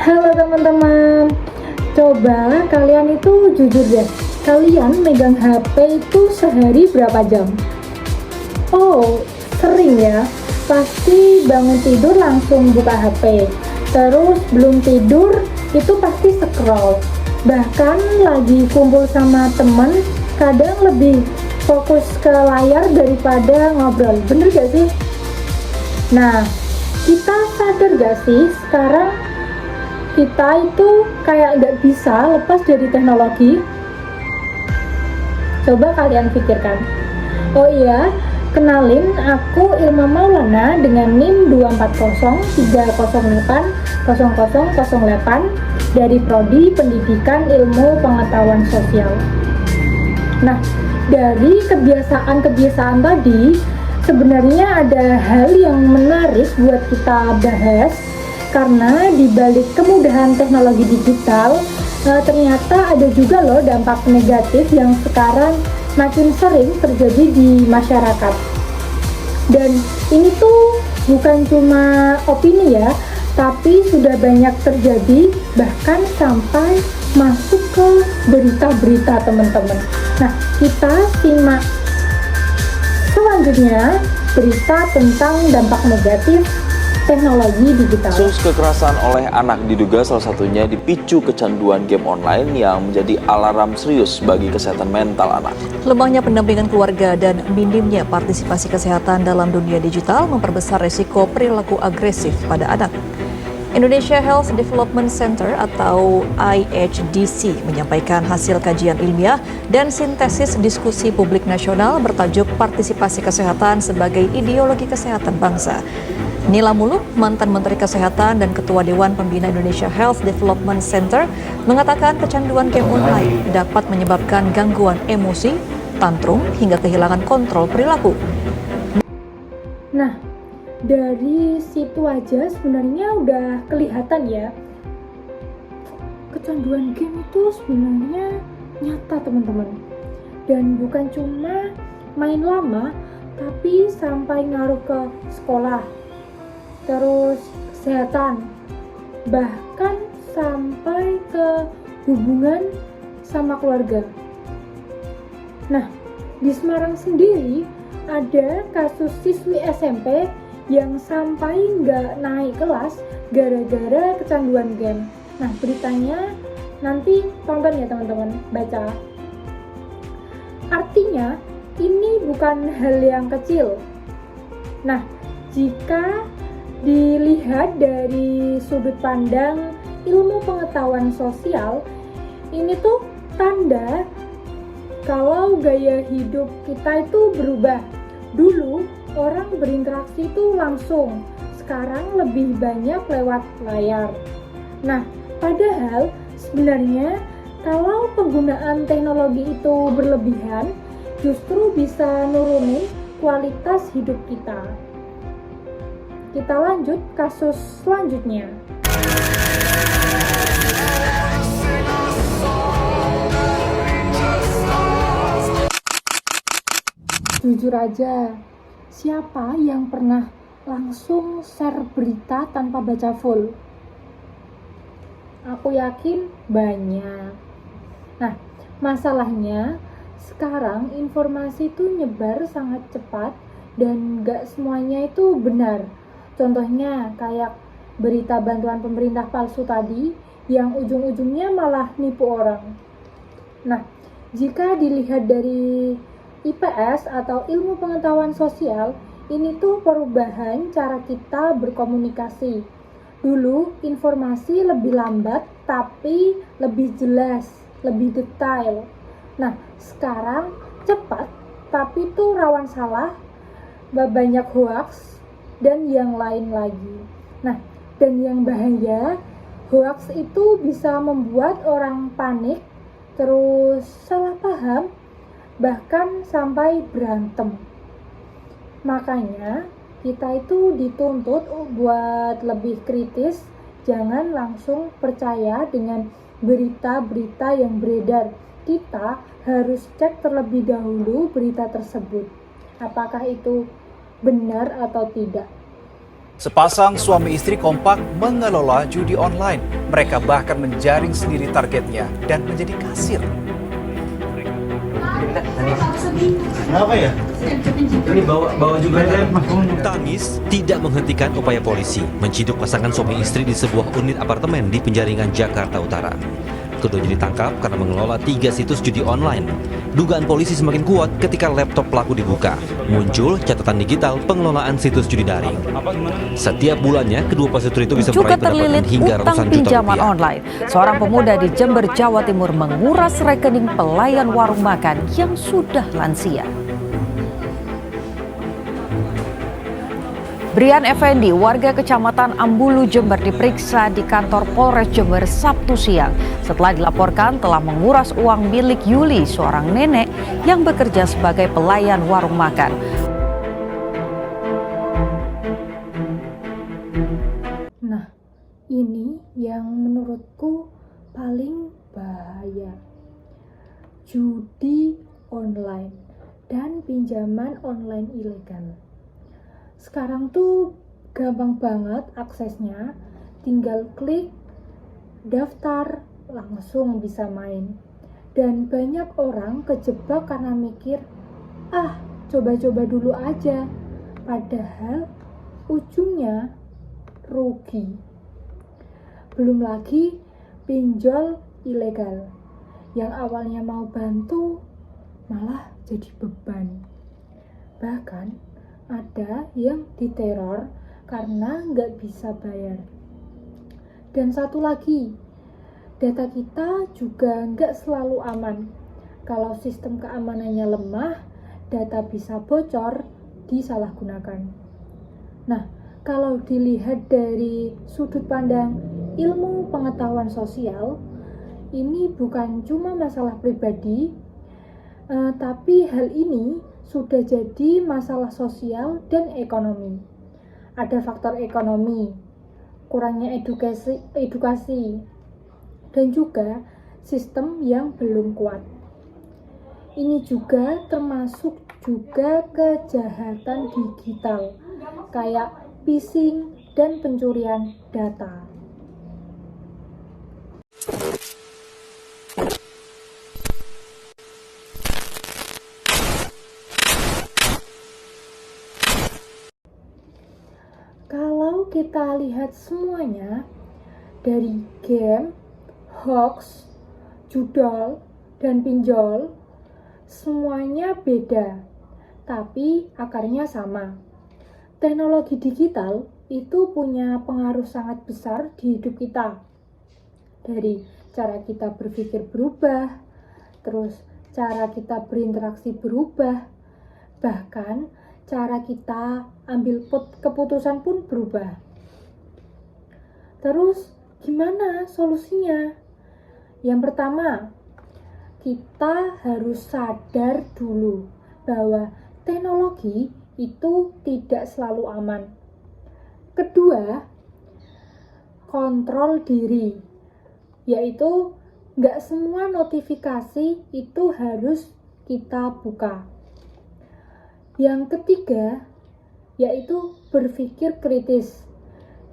Halo teman-teman, coba kalian itu jujur deh, kalian megang HP itu sehari berapa jam? Oh, sering ya, pasti bangun tidur langsung buka HP, terus belum tidur itu pasti scroll, bahkan lagi kumpul sama temen, kadang lebih fokus ke layar daripada ngobrol, bener gak sih? Nah, kita sadar gak sih sekarang kita itu kayak nggak bisa lepas dari teknologi? Coba kalian pikirkan. Oh iya, kenalin aku Ilma Maulana dengan NIM 24030080008 dari Prodi Pendidikan Ilmu Pengetahuan Sosial. Nah, dari kebiasaan-kebiasaan tadi, sebenarnya ada hal yang menarik buat kita bahas. Karena di balik kemudahan teknologi digital, ternyata ada juga loh dampak negatif yang sekarang makin sering terjadi di masyarakat. Dan ini tuh bukan cuma opini ya, tapi sudah banyak terjadi bahkan sampai masuk ke berita-berita teman-teman. Nah, kita simak selanjutnya berita tentang dampak negatif teknologi digital. Kasus kekerasan oleh anak diduga salah satunya dipicu kecanduan game online yang menjadi alarm serius bagi kesehatan mental anak. Lemahnya pendampingan keluarga dan minimnya partisipasi kesehatan dalam dunia digital memperbesar risiko perilaku agresif pada anak. Indonesia Health Development Center atau IHDC menyampaikan hasil kajian ilmiah dan sintesis diskusi publik nasional bertajuk Partisipasi Kesehatan sebagai Ideologi Kesehatan Bangsa. Nila Muluk, mantan Menteri Kesehatan dan Ketua Dewan Pembina Indonesia Health Development Center, mengatakan kecanduan game online dapat menyebabkan gangguan emosi, tantrum, hingga kehilangan kontrol perilaku. Nah, dari situ aja sebenarnya udah kelihatan ya, kecanduan game itu sebenarnya nyata teman-teman. Dan bukan cuma main lama, tapi sampai ngaruh ke sekolah, terus kesehatan, bahkan sampai ke hubungan sama keluarga. Nah, di Semarang sendiri ada kasus siswi SMP yang sampai nggak naik kelas gara-gara kecanduan game. Nah, beritanya nanti tonton ya teman-teman, baca. Artinya, ini bukan hal yang kecil. Nah, jika dilihat dari sudut pandang ilmu pengetahuan sosial, ini tuh tanda kalau gaya hidup kita itu berubah. Dulu orang berinteraksi itu langsung, sekarang lebih banyak lewat layar. Nah, padahal sebenarnya kalau penggunaan teknologi itu berlebihan, justru bisa nurunin kualitas hidup kita. Kita lanjut kasus selanjutnya. Jujur aja, siapa yang pernah langsung share berita tanpa baca full? Aku yakin banyak. Nah, masalahnya sekarang informasi itu nyebar sangat cepat dan gak semuanya itu benar. Contohnya kayak berita bantuan pemerintah palsu tadi yang ujung-ujungnya malah nipu orang. Nah, jika dilihat dari IPS atau ilmu pengetahuan sosial, ini tuh perubahan cara kita berkomunikasi. Dulu informasi lebih lambat tapi lebih jelas, lebih detail. Nah, sekarang cepat tapi tuh rawan salah, banyak hoax dan yang lain lagi. Nah, dan yang bahaya, hoax itu bisa membuat orang panik, terus salah paham, bahkan sampai berantem. Makanya kita itu dituntut buat lebih kritis, jangan langsung percaya dengan berita-berita yang beredar. Kita harus cek terlebih dahulu berita tersebut, apakah itu benar atau tidak. Sepasang suami istri kompak mengelola judi online. Mereka bahkan menjaring sendiri targetnya dan menjadi kasir. Kenapa ya? Ini bawa juga Tangis tidak menghentikan upaya polisi menciduk pasangan suami istri di sebuah unit apartemen di Penjaringan, Jakarta Utara. Keduanya ditangkap karena mengelola 3 situs judi online. Dugaan polisi semakin kuat ketika laptop pelaku dibuka. Muncul catatan digital pengelolaan situs judi daring. Setiap bulannya, kedua prostitut itu bisa Juga meraih pendapatan terlilit hingga utang ratusan juta pinjaman rupiah. online. Seorang pemuda di Jember, Jawa Timur menguras rekening pelayan warung makan yang sudah lansia. Brian Effendi, warga Kecamatan Ambulu, Jember, diperiksa di kantor Polres Jember Sabtu siang setelah dilaporkan telah menguras uang milik Yuli, seorang nenek yang bekerja sebagai pelayan warung makan. Nah, ini yang menurutku paling bahaya. Judi online dan pinjaman online ilegal. Sekarang tuh gampang banget aksesnya, tinggal klik, daftar, langsung bisa main. Dan banyak orang kejebak karena mikir, coba-coba dulu aja. Padahal ujungnya rugi. Belum lagi pinjol ilegal, yang awalnya mau bantu, malah jadi beban. Bahkan ada yang diteror karena nggak bisa bayar. Dan satu lagi, data kita juga nggak selalu aman. Kalau sistem keamanannya lemah, data bisa bocor, disalahgunakan. Nah, kalau dilihat dari sudut pandang ilmu pengetahuan sosial, ini bukan cuma masalah pribadi, tapi hal ini sudah jadi masalah sosial dan ekonomi. Ada faktor ekonomi, kurangnya edukasi, dan juga sistem yang belum kuat. Ini juga termasuk juga kejahatan digital, kayak phishing dan pencurian data. Kalau kita lihat semuanya, dari game, hoax, judol, dan pinjol, semuanya beda, tapi akarnya sama. Teknologi digital itu punya pengaruh sangat besar di hidup kita. Dari cara kita berpikir berubah, terus cara kita berinteraksi berubah, bahkan cara kita ambil keputusan pun berubah. Terus gimana solusinya? Yang pertama, kita harus sadar dulu bahwa teknologi itu tidak selalu aman. Kedua, kontrol diri, yaitu nggak semua notifikasi itu harus kita buka. Yang ketiga, yaitu berpikir kritis,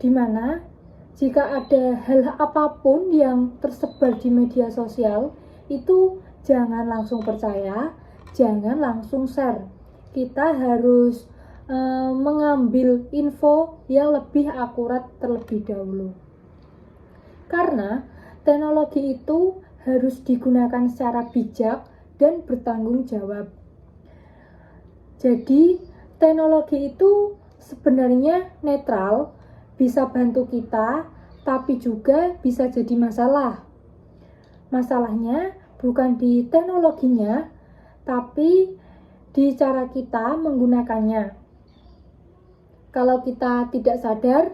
di mana jika ada hal apapun yang tersebar di media sosial, itu jangan langsung percaya, jangan langsung share. Kita harus mengambil info yang lebih akurat terlebih dahulu. Karena teknologi itu harus digunakan secara bijak dan bertanggung jawab. Jadi, teknologi itu sebenarnya netral, bisa bantu kita, tapi juga bisa jadi masalah. Masalahnya bukan di teknologinya, tapi di cara kita menggunakannya. Kalau kita tidak sadar,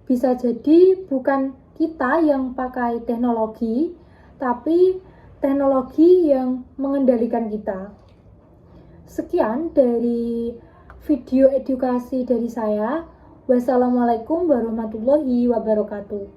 bisa jadi bukan kita yang pakai teknologi, tapi teknologi yang mengendalikan kita. Sekian dari video edukasi dari saya. Wassalamualaikum warahmatullahi wabarakatuh.